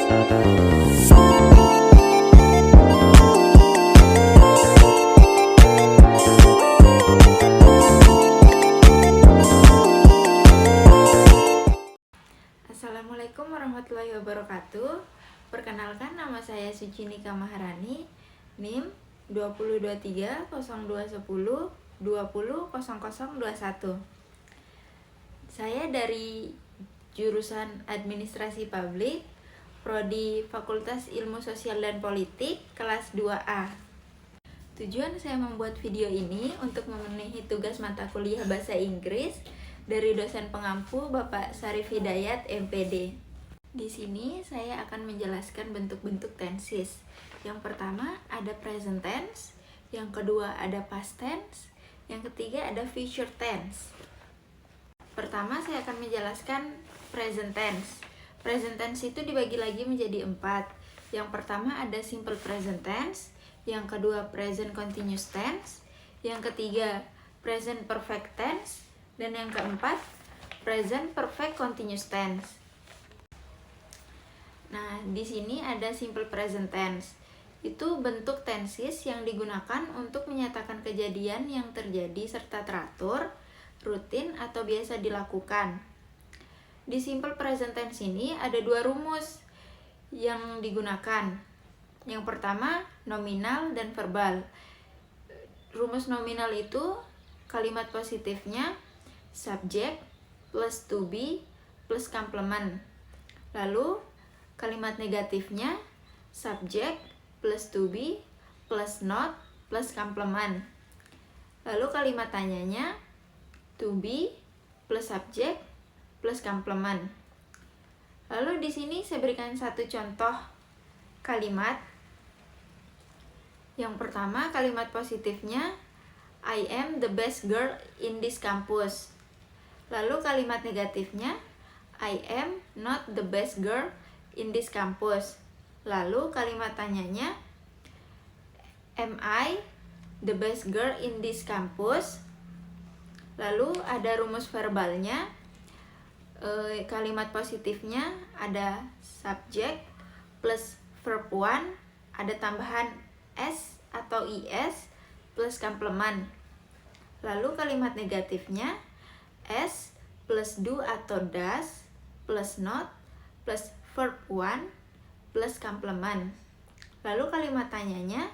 Assalamualaikum warahmatullahi wabarakatuh. Perkenalkan, nama saya Sucinika Maharani, NIM 20230210200021. Saya dari jurusan Administrasi Publik, Prodi Fakultas Ilmu Sosial dan Politik, kelas 2A. Tujuan saya membuat video ini untuk memenuhi tugas mata kuliah Bahasa Inggris dari dosen pengampu Bapak Sarif Hidayat, MPD. Di sini saya akan menjelaskan bentuk-bentuk tenses. Yang pertama ada present tense, yang kedua ada past tense, yang ketiga ada future tense. Pertama saya akan menjelaskan present tense. Present tense itu dibagi lagi menjadi 4. Yang pertama ada simple present tense, yang kedua present continuous tense, yang ketiga present perfect tense, dan yang keempat, present perfect continuous tense. Nah, di sini ada simple present tense. Itu bentuk tenses yang digunakan untuk menyatakan kejadian yang terjadi serta teratur, rutin, atau biasa dilakukan. Di simple present tense ini ada 2 rumus yang digunakan. Yang pertama, nominal dan verbal. Rumus nominal itu kalimat positifnya subject plus to be plus complement. Lalu kalimat negatifnya subject plus to be plus not plus complement. Lalu kalimat tanyanya to be plus subject plus complement. Lalu di sini saya berikan satu contoh kalimat. Yang pertama, kalimat positifnya I am the best girl in this campus. Lalu kalimat negatifnya I am not the best girl in this campus. Lalu kalimat tanyanya am I the best girl in this campus? Lalu ada rumus verbalnya. Kalimat positifnya ada subject plus verb 1, ada tambahan s atau is plus complement. Lalu kalimat negatifnya S plus do atau does plus not plus verb 1 plus complement. Lalu kalimat tanyanya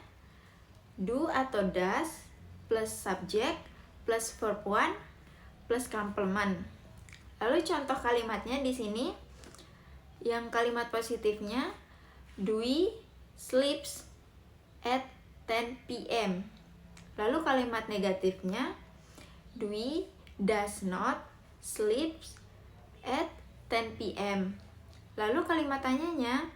do atau does plus subject plus verb 1 plus complement. Lalu contoh kalimatnya di sini, yang kalimat positifnya Dwi sleeps at 10 p.m. Lalu kalimat negatifnya Dwi does not sleep at 10 p.m. Lalu kalimat tanyanya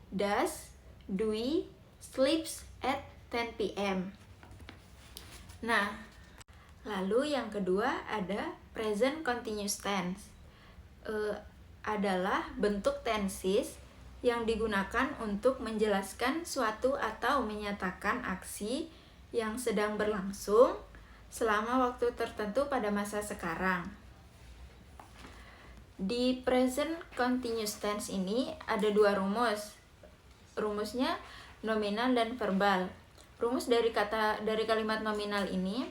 does Dwi sleeps at 10 p.m. Nah, lalu yang kedua ada present continuous tense. Adalah bentuk tenses yang digunakan untuk menjelaskan suatu atau menyatakan aksi yang sedang berlangsung selama waktu tertentu pada masa sekarang. Di present continuous tense ini ada 2 rumus. Rumusnya nominal dan verbal. Rumus dari kalimat nominal ini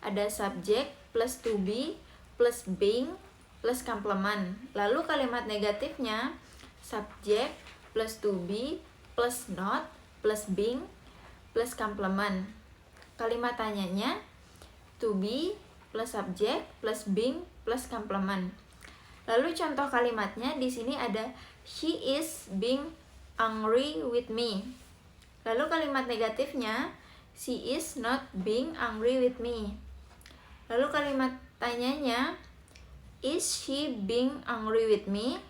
ada subject plus to be plus being plus complement. Lalu kalimat negatifnya subject plus to be plus not plus being plus complement. Kalimat tanyanya to be plus subject plus being plus complement. Lalu contoh kalimatnya di sini ada she is being angry with me. Lalu kalimat negatifnya she is not being angry with me. Lalu kalimat tanyanya is she being angry with me?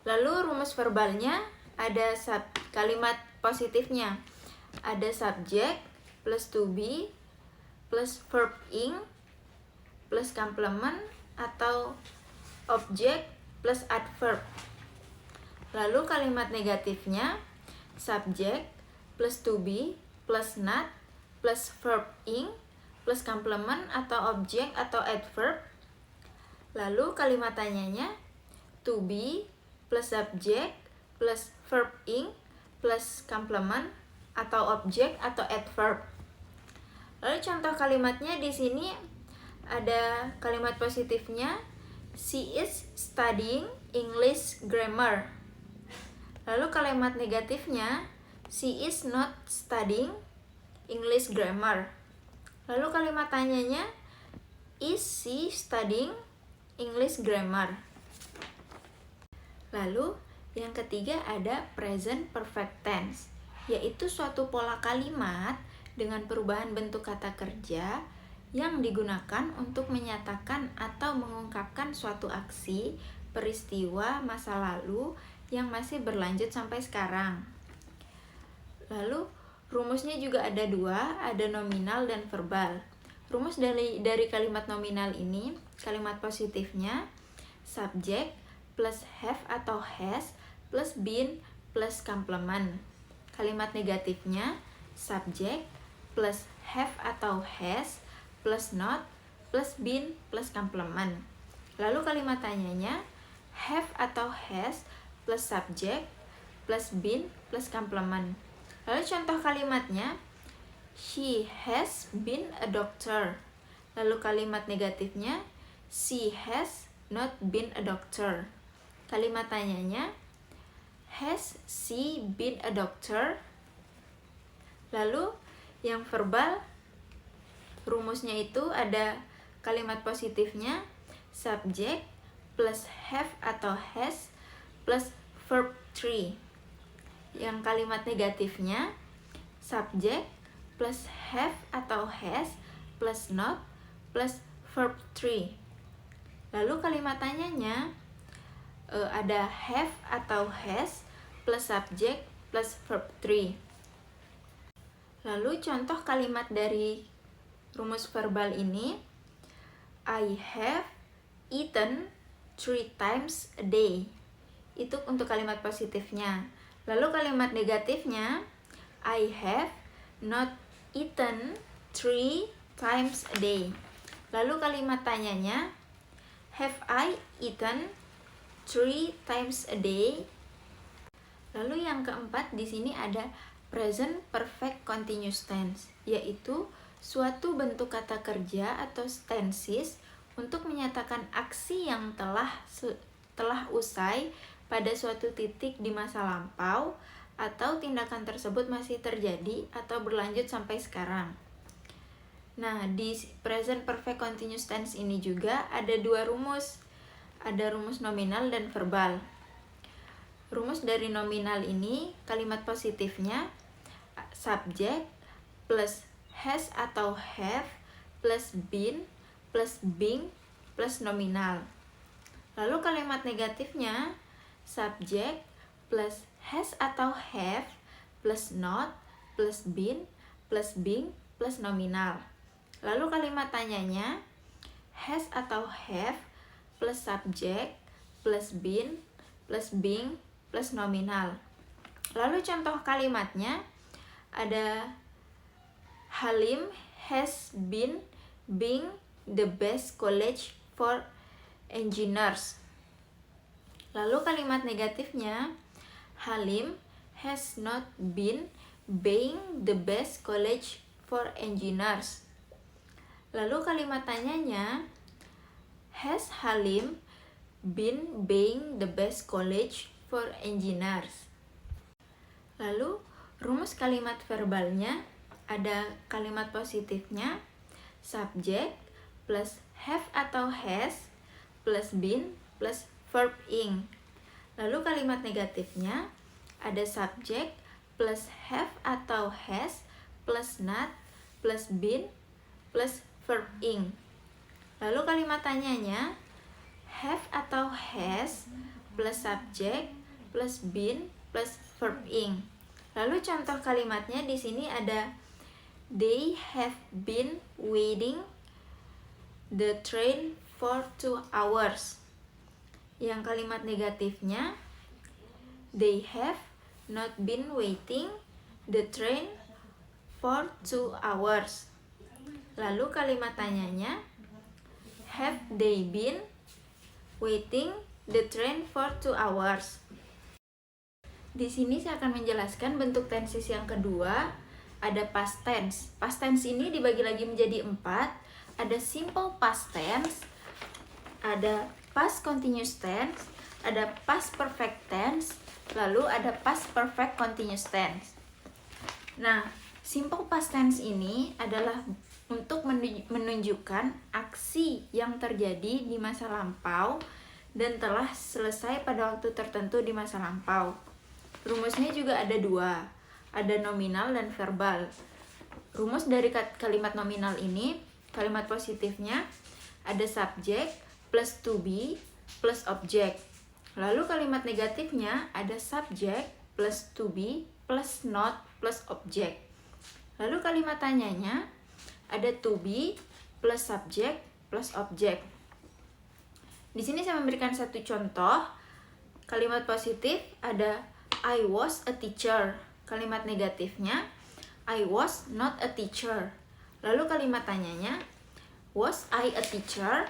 Lalu rumus verbalnya ada kalimat positifnya ada subject plus to be plus verb ing plus complement atau object plus adverb. Lalu kalimat negatifnya subject plus to be plus not plus verb ing plus complement atau object atau adverb. Lalu kalimat tanyanya to be plus subject plus verb ing plus complement atau objek atau adverb. Lalu contoh kalimatnya di sini ada kalimat positifnya, she is studying English grammar. Lalu kalimat negatifnya, she is not studying English grammar. Lalu kalimat tanyanya, is she studying English grammar? Lalu yang ketiga ada present perfect tense, yaitu suatu pola kalimat dengan perubahan bentuk kata kerja yang digunakan untuk menyatakan atau mengungkapkan suatu aksi, peristiwa masa lalu yang masih berlanjut sampai sekarang. Lalu rumusnya juga ada dua, ada nominal dan verbal. Rumus dari kalimat nominal ini, kalimat positifnya subjek plus have atau has plus been plus complement. Kalimat negatifnya subjek plus have atau has plus not plus been plus complement. Lalu kalimat tanyanya have atau has plus subjek plus been plus complement. Lalu contoh kalimatnya, she has been a doctor. Lalu kalimat negatifnya, she has not been a doctor. Kalimat tanyanya, has she been a doctor? Lalu yang verbal, rumusnya itu ada kalimat positifnya subjek plus have atau has plus verb 3. Yang kalimat negatifnya subjek plus have atau has plus not plus verb 3. Lalu kalimat tanyanya ada have atau has plus subjek plus verb 3. Lalu contoh kalimat dari rumus verbal ini, I have eaten 3 times a day. Itu untuk kalimat positifnya. Lalu kalimat negatifnya, I have not eaten 3 times a day. Lalu kalimat tanyanya, have I eaten 3 times a day? Lalu yang keempat di sini ada present perfect continuous tense, yaitu suatu bentuk kata kerja atau tenses untuk menyatakan aksi yang telah usai pada suatu titik di masa lampau atau tindakan tersebut masih terjadi atau berlanjut sampai sekarang. Nah, di present perfect continuous tense ini juga ada dua rumus. Ada rumus nominal dan verbal. Rumus dari nominal ini, kalimat positifnya subjek plus has atau have plus been plus being plus nominal. Lalu kalimat negatifnya subjek plus has atau have plus not plus been plus being plus nominal. Lalu kalimat tanyanya has atau have plus subjek plus been plus being plus nominal. Lalu contoh kalimatnya ada Halim has been being the best college for engineers. Lalu kalimat negatifnya, Halim has not been being the best college for engineers. Lalu kalimat tanyanya, has Halim been being the best college for engineers? Lalu rumus kalimat verbalnya ada kalimat positifnya subjek plus have atau has plus been plus verb ing. Lalu kalimat negatifnya ada subjek plus have atau has plus not plus been plus verb ing. Lalu kalimat tanyanya have atau has plus subjek plus been plus verb ing. Lalu contoh kalimatnya di sini ada they have been waiting the train for 2 hours. Yang kalimat negatifnya they have not been waiting the train for 2 hours. Lalu kalimat tanyanya have they been waiting the train for 2 hours? Di sini saya akan menjelaskan bentuk tenses yang kedua. Ada past tense. Past tense ini dibagi lagi menjadi 4. Ada simple past tense, ada past continuous tense, ada past perfect tense, lalu ada past perfect continuous tense. Nah, simple past tense ini adalah untuk menunjukkan aksi yang terjadi di masa lampau dan telah selesai pada waktu tertentu di masa lampau. Rumusnya juga ada 2, ada nominal dan verbal. Rumus dari kalimat nominal ini, kalimat positifnya ada subject plus to be plus object. Lalu kalimat negatifnya ada subject plus to be plus not plus object. Lalu kalimat tanyanya ada to be plus subject plus object. Di sini saya memberikan satu contoh. Kalimat positif ada I was a teacher. Kalimat negatifnya I was not a teacher. Lalu kalimat tanyanya was I a teacher?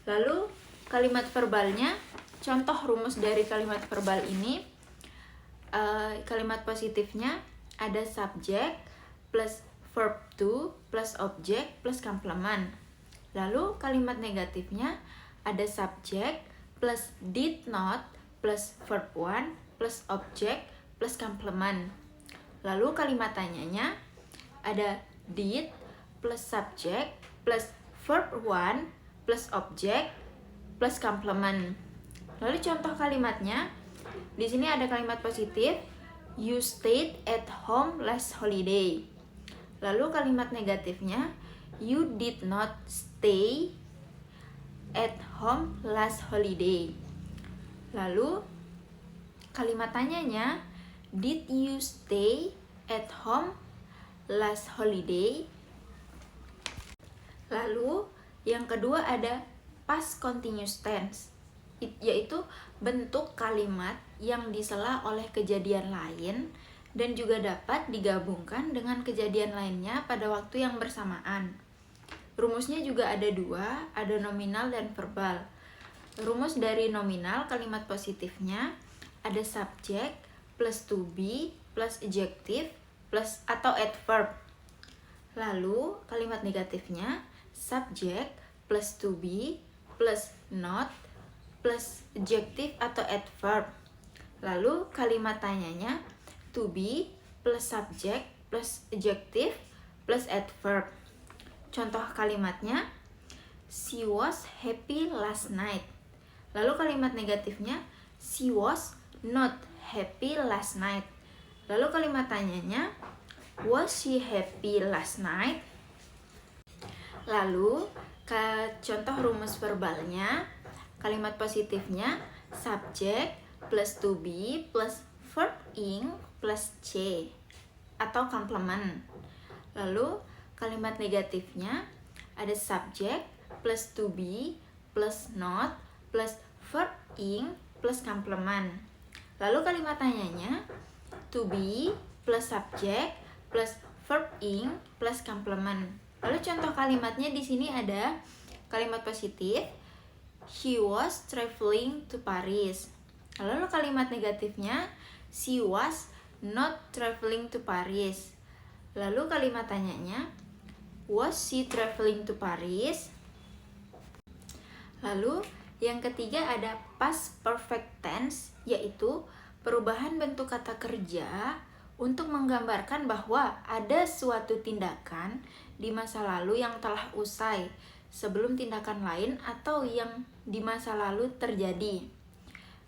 Lalu kalimat verbalnya, contoh rumus dari kalimat verbal ini, kalimat positifnya ada subject plus verb to plus object plus complement. Lalu kalimat negatifnya ada subject plus did not plus verb 1 plus object plus complement. Lalu kalimat tanyanya ada did plus subject plus verb 1 plus object plus complement. Lalu contoh kalimatnya, di sini ada kalimat positif, you stayed at home last holiday. Lalu kalimat negatifnya, you did not stay at home last holiday. Lalu kalimat tanyanya, did you stay at home last holiday? Lalu yang kedua ada past continuous tense, yaitu bentuk kalimat yang disela oleh kejadian lain dan juga dapat digabungkan dengan kejadian lainnya pada waktu yang bersamaan. Rumusnya juga ada 2, ada nominal dan verbal. Rumus dari nominal, kalimat positifnya ada subject plus to be plus adjective plus atau adverb. Lalu kalimat negatifnya subject plus to be plus not plus adjective atau adverb. Lalu kalimat tanyanya to be plus subject plus adjective plus adverb. Contoh kalimatnya she was happy last night. Lalu kalimat negatifnya she was not happy last night. Lalu kalimat tanyanya was she happy last night? Lalu contoh rumus verbalnya, kalimat positifnya subject plus to be plus verb ing plus c atau complement. Lalu kalimat negatifnya ada subject plus to be plus not plus verb ing plus complement. Lalu kalimat tanyanya to be plus subject plus verb ing plus complement. Lalu contoh kalimatnya di sini ada kalimat positif, she was traveling to Paris. Lalu kalimat negatifnya, she was not traveling to Paris. Lalu kalimat tanyanya, was she traveling to Paris? Lalu yang ketiga ada past perfect tense, yaitu perubahan bentuk kata kerja untuk menggambarkan bahwa ada suatu tindakan di masa lalu yang telah usai sebelum tindakan lain atau yang di masa lalu terjadi.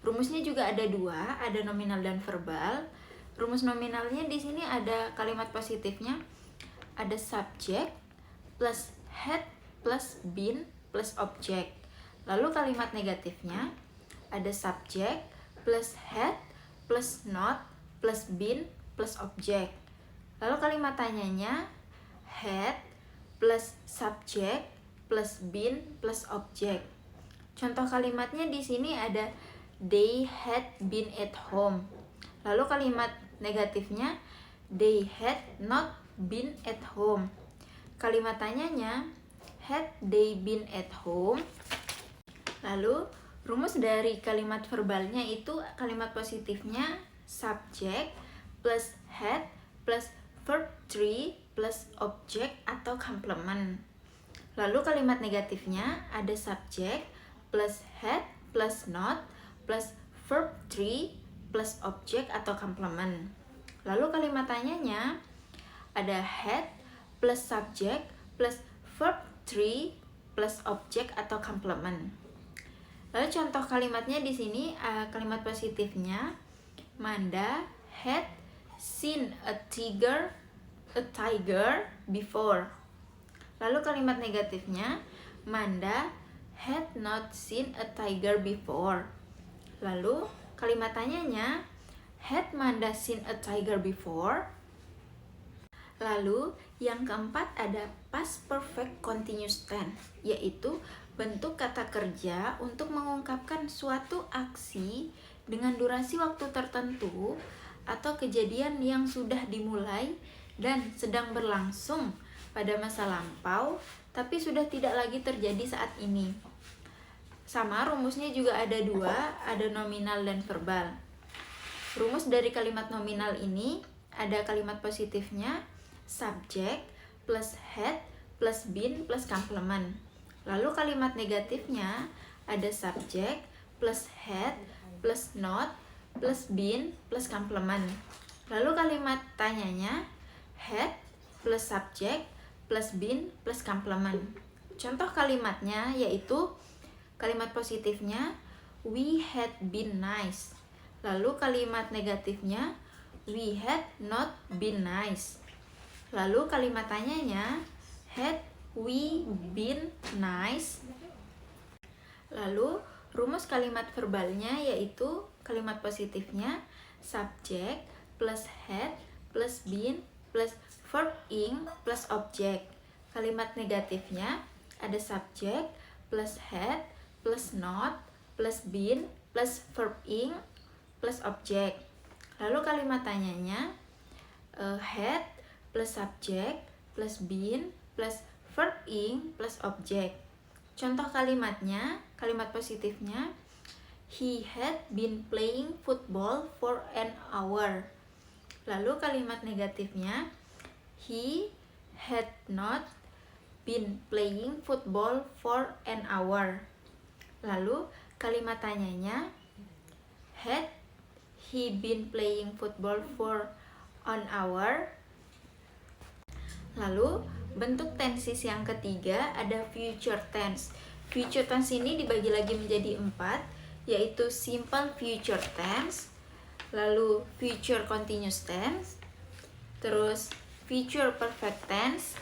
Rumusnya juga ada 2, ada nominal dan verbal. Rumus nominalnya di sini ada kalimat positifnya, ada subject plus had plus been plus object. Lalu kalimat negatifnya ada subject plus had plus not plus been plus object. Lalu kalimat tanyanya had plus subject plus been plus object. Contoh kalimatnya di sini ada they had been at home. Lalu kalimat negatifnya they had not been at home. Kalimat tanyanya had they been at home. Lalu rumus dari kalimat verbalnya itu kalimat positifnya subject plus had plus verb 3 plus object atau complement. Lalu kalimat negatifnya ada subject plus had plus not plus verb 3 plus object atau complement. Lalu kalimat tanyanya ada had plus subject plus verb 3 plus object atau complement. Lalu contoh kalimatnya di sini, kalimat positifnya Manda had seen a tiger before. Lalu kalimat negatifnya Manda had not seen a tiger before. Lalu kalimat tanyanya had Manda seen a tiger before? Lalu yang keempat ada past perfect continuous tense, yaitu bentuk kata kerja untuk mengungkapkan suatu aksi dengan durasi waktu tertentu atau kejadian yang sudah dimulai dan sedang berlangsung pada masa lampau tapi sudah tidak lagi terjadi saat ini. Sama rumusnya juga ada dua, ada nominal dan verbal. Rumus dari kalimat nominal ini ada kalimat positifnya subject plus had plus been plus complement. Lalu kalimat negatifnya ada subject plus had plus not plus been plus complement. Lalu kalimat tanyanya had plus subject plus been plus complement. Contoh kalimatnya yaitu kalimat positifnya we had been nice. Lalu kalimat negatifnya we had not been nice. Lalu kalimat tanyanya had we been nice. Lalu rumus kalimat verbalnya yaitu kalimat positifnya subject plus had plus been plus verb ing plus object. Kalimat negatifnya ada subject plus had plus not plus been plus verb ing plus object. Lalu kalimat tanyanya had plus subject plus been plus verb ing plus object. Contoh kalimatnya, kalimat positifnya he had been playing football for an hour. Lalu kalimat negatifnya he had not been playing football for an hour. Lalu kalimat tanyanya had he been playing football for an hour? Lalu bentuk tenses yang ketiga ada future tense. Future tense ini dibagi lagi menjadi 4, yaitu simple future tense, lalu future continuous tense, terus future perfect tense,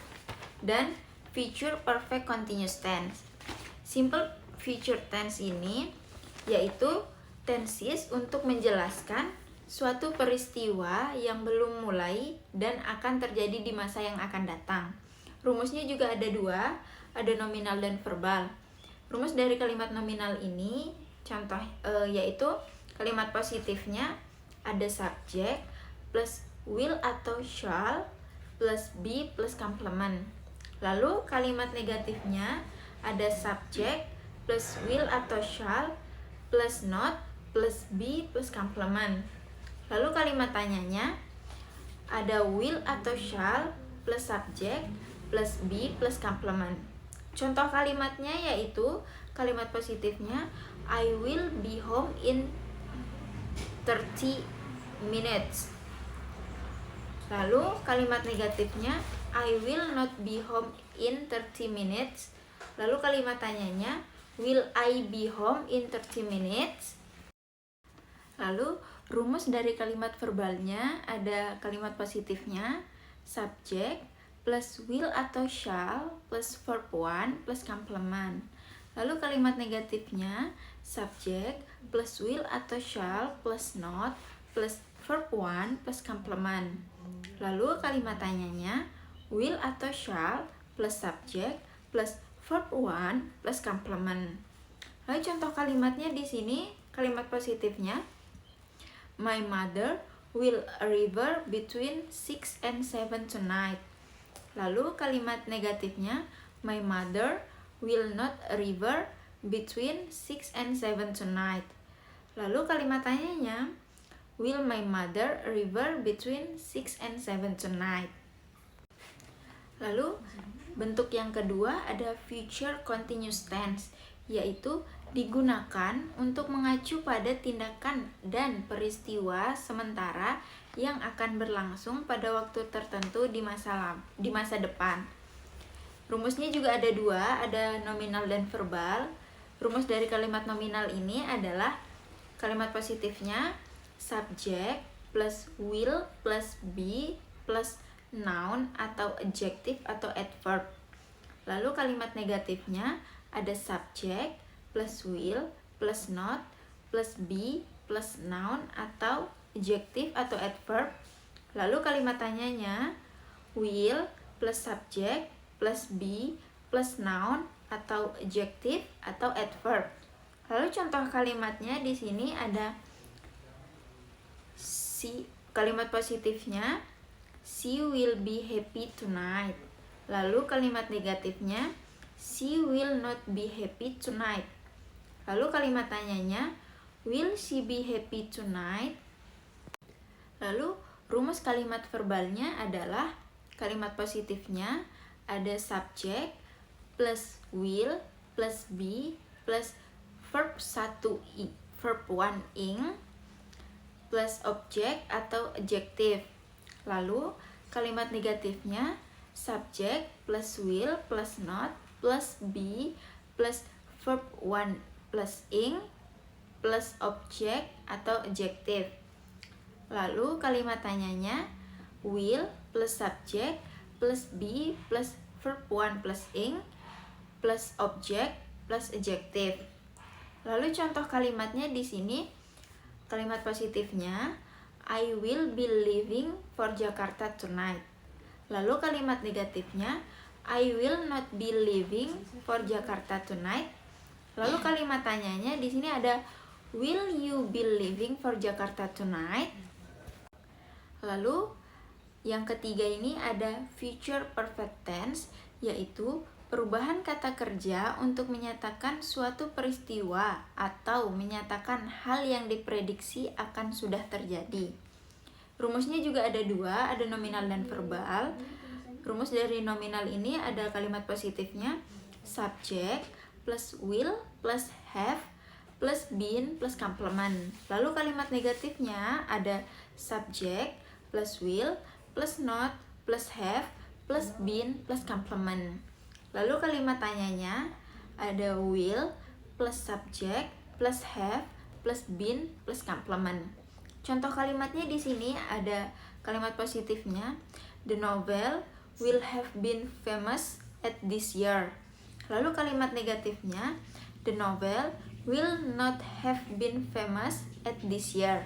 dan future perfect continuous tense. Simple future tense ini yaitu tenses untuk menjelaskan suatu peristiwa yang belum mulai dan akan terjadi di masa yang akan datang. Rumusnya juga ada dua, ada nominal dan verbal. Rumus dari kalimat nominal ini contoh yaitu kalimat positifnya ada subject plus will atau shall plus be plus complement. Lalu kalimat negatifnya ada subject plus will atau shall plus not plus be plus complement. Lalu kalimat tanyanya ada will atau shall plus subject plus be plus complement. Contoh kalimatnya yaitu kalimat positifnya I will be home in 30 minutes. Lalu kalimat negatifnya I will not be home in 30 minutes. Lalu kalimat tanyanya will I be home in 30 minutes? Lalu rumus dari kalimat verbalnya ada kalimat positifnya subject plus will atau shall plus verb 1 plus complement. Lalu kalimat negatifnya subject plus will atau shall plus not plus verb 1 plus complement. Lalu kalimat tanyanya will atau shall plus subject plus verb 1 plus complement. Lalu contoh kalimatnya di sini kalimat positifnya my mother will arrive between 6 and 7 tonight. Lalu kalimat negatifnya my mother will not arrive between 6 and 7 tonight. Lalu kalimat tanyanya Will my mother arrive between 6 and 7 tonight? Lalu bentuk yang kedua ada future continuous tense, yaitu digunakan untuk mengacu pada tindakan dan peristiwa sementara yang akan berlangsung pada waktu tertentu di masa depan. Rumusnya juga ada dua, ada nominal dan verbal. Rumus dari kalimat nominal ini adalah kalimat positifnya subject plus will plus be plus noun atau adjective atau adverb. Lalu kalimat negatifnya ada subject plus will plus not plus be plus noun atau adjective atau adverb. Lalu kalimat tanyanya will plus subject plus be plus noun atau adjective atau adverb. Lalu contoh kalimatnya di sini ada kalimat positifnya she will be happy tonight. Lalu kalimat negatifnya she will not be happy tonight. Lalu kalimat tanyanya will she be happy tonight? Lalu rumus kalimat verbalnya adalah kalimat positifnya ada subject plus will plus be plus verb 1 ing plus object atau adjective. Lalu kalimat negatifnya subject plus will plus not plus be plus verb 1 plus ing plus object atau adjective. Lalu kalimat tanyanya will plus subject plus be plus verb 1 plus ing plus object plus adjective. Lalu contoh kalimatnya di sini kalimat positifnya I will be leaving for Jakarta tonight. Lalu kalimat negatifnya I will not be leaving for Jakarta tonight. Lalu kalimat tanyanya di sini ada will you be leaving for Jakarta tonight? Lalu yang ketiga ini ada future perfect tense, yaitu perubahan kata kerja untuk menyatakan suatu peristiwa atau menyatakan hal yang diprediksi akan sudah terjadi. Rumusnya juga ada dua, ada nominal dan verbal. Rumus dari nominal ini ada kalimat positifnya subject plus will plus have plus been plus complement. Lalu kalimat negatifnya ada subject plus will plus not plus have plus been plus complement. Lalu kalimat tanyanya ada will plus subject plus have plus been plus complement. Contoh kalimatnya di sini ada kalimat positifnya the novel will have been famous at this year. Lalu kalimat negatifnya the novel will not have been famous at this year.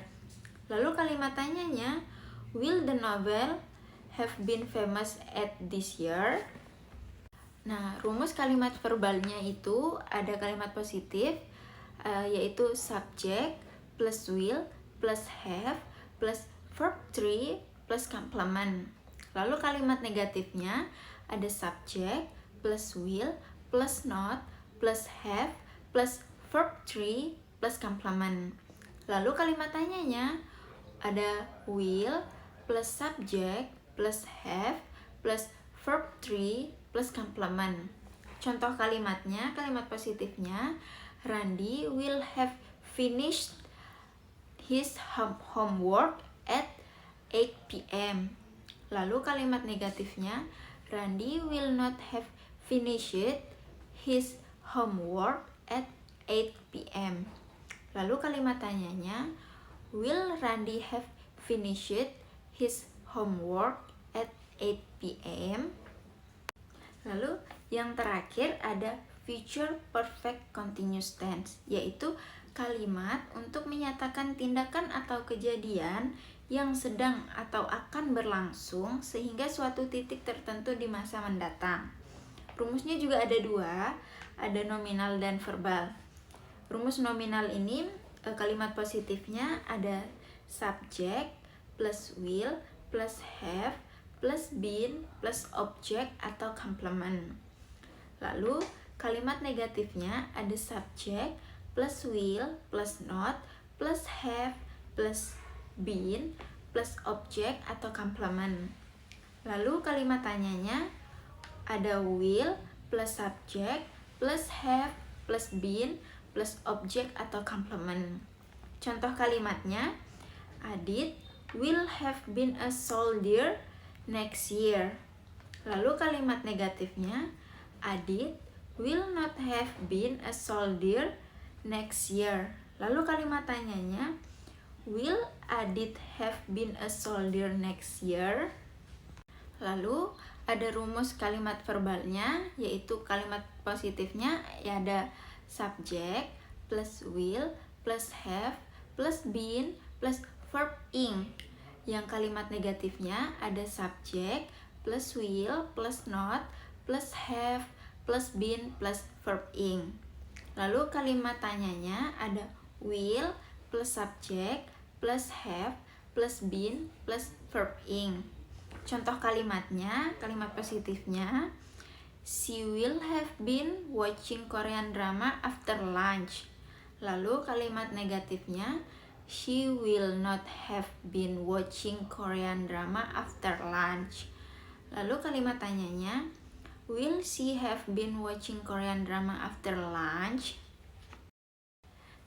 Lalu kalimat tanyanya will the novel have been famous at this year? Nah, rumus kalimat verbalnya itu ada kalimat positif yaitu subject plus will plus have plus verb 3 plus complement. Lalu kalimat negatifnya ada subject plus will plus not plus have plus verb 3 plus complement. Lalu kalimat tanyanya ada will plus subject plus have plus verb 3 plus complement. Contoh kalimatnya, kalimat positifnya Randy will have finished his homework at 8 p.m. Lalu kalimat negatifnya Randy will not have finished his homework at 8 p.m. Lalu kalimat tanyanya will Randy have finished his homework at 8 p.m. Lalu yang terakhir ada future perfect continuous tense, yaitu kalimat untuk menyatakan tindakan atau kejadian yang sedang atau akan berlangsung sehingga suatu titik tertentu di masa mendatang. Rumusnya juga ada dua, ada nominal dan verbal. Rumus nominal ini kalimat positifnya ada subject plus will plus have plus been plus object atau complement. Lalu kalimat negatifnya ada subject plus will plus not plus have plus been plus objek atau complement. Lalu kalimat tanyanya ada will plus subject plus have plus been plus objek atau complement. Contoh kalimatnya, Adit will have been a soldier next year. Lalu kalimat negatifnya, Adit will not have been a soldier next year. Lalu kalimat tanyanya, will Adit have been a soldier next year? Lalu ada rumus kalimat verbalnya, yaitu kalimat positifnya ya ada subject plus will plus have plus been plus verb ing. Yang kalimat negatifnya ada subject plus will plus not plus have plus been plus verb ing. Lalu kalimat tanyanya ada will plus subject plus have plus been plus verb ing. Contoh kalimatnya, kalimat positifnya, she will have been watching Korean drama after lunch. Lalu kalimat negatifnya, she will not have been watching Korean drama after lunch. Lalu kalimat tanyanya, will she have been watching Korean drama after lunch?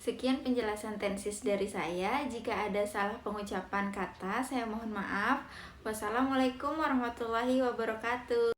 Sekian penjelasan tenses dari saya. Jika ada salah pengucapan kata, saya mohon maaf. Wassalamualaikum warahmatullahi wabarakatuh.